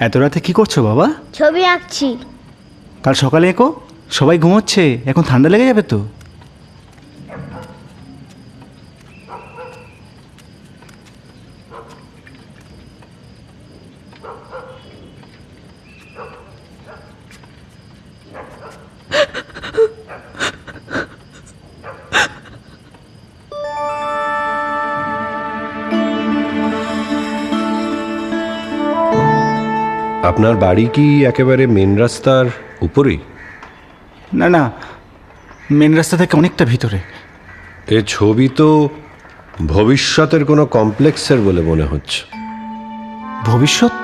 এত রাতে কি করছো বাবা? ছবি আঁকছি। কাল সকালে এঁকো, সবাই ঘুমোচ্ছে, এখন ঠান্ডা লেগে যাবে তো। আপনার বাড়ি কি একেবারে মেন রাস্তার উপরেই? না না, মেন রাস্তা থেকে অনেকটা ভিতরে। এ ছবি তো ভবিষ্যতের কোনো কমপ্লেক্সের বলে মনে হচ্ছে। ভবিষ্যৎ?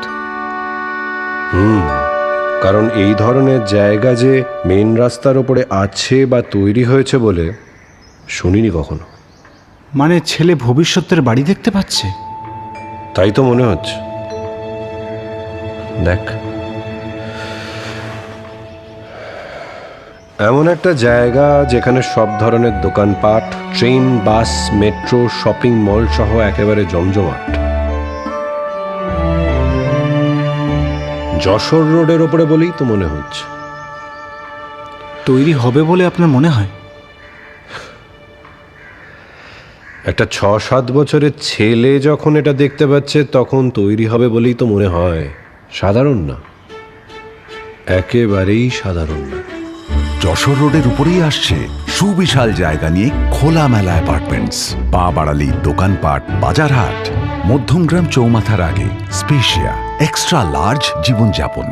কারণ এই ধরনের জায়গা যে মেন রাস্তার ওপরে আছে বা তৈরি হয়েছে বলে শুনিনি কখনো। মানে ছেলে ভবিষ্যতের বাড়ি দেখতে পাচ্ছে? তাই তো মনে হচ্ছে। দেখ, এমন একটা জায়গা যেখানে সব ধরনের দোকানপাট, ট্রেন, বাস, মেট্রো, শপিং মল সহ একেবারে জমজমাট। যশোর রোডের ওপরে বলেই তো মনে হচ্ছে। তৈরি হবে বলে আপনার মনে হয়? একটা ৬-৭ বছরের ছেলে যখন এটা দেখতে পাচ্ছে তখন তৈরি হবে বলেই তো মনে হয়। সাধারণ না, একেবারেই সাধারণ না। যশোর রোডের উপরেই আসছে সুবিশাল জায়গা নিয়ে খোলামেলা অ্যাপার্টমেন্টস। পা বাড়ালেই দোকানপাট, বাজারহাট। মধ্যমগ্রাম চৌমাথার আগে স্পেশিয়া, এক্সট্রা লার্জ জীবনযাপন।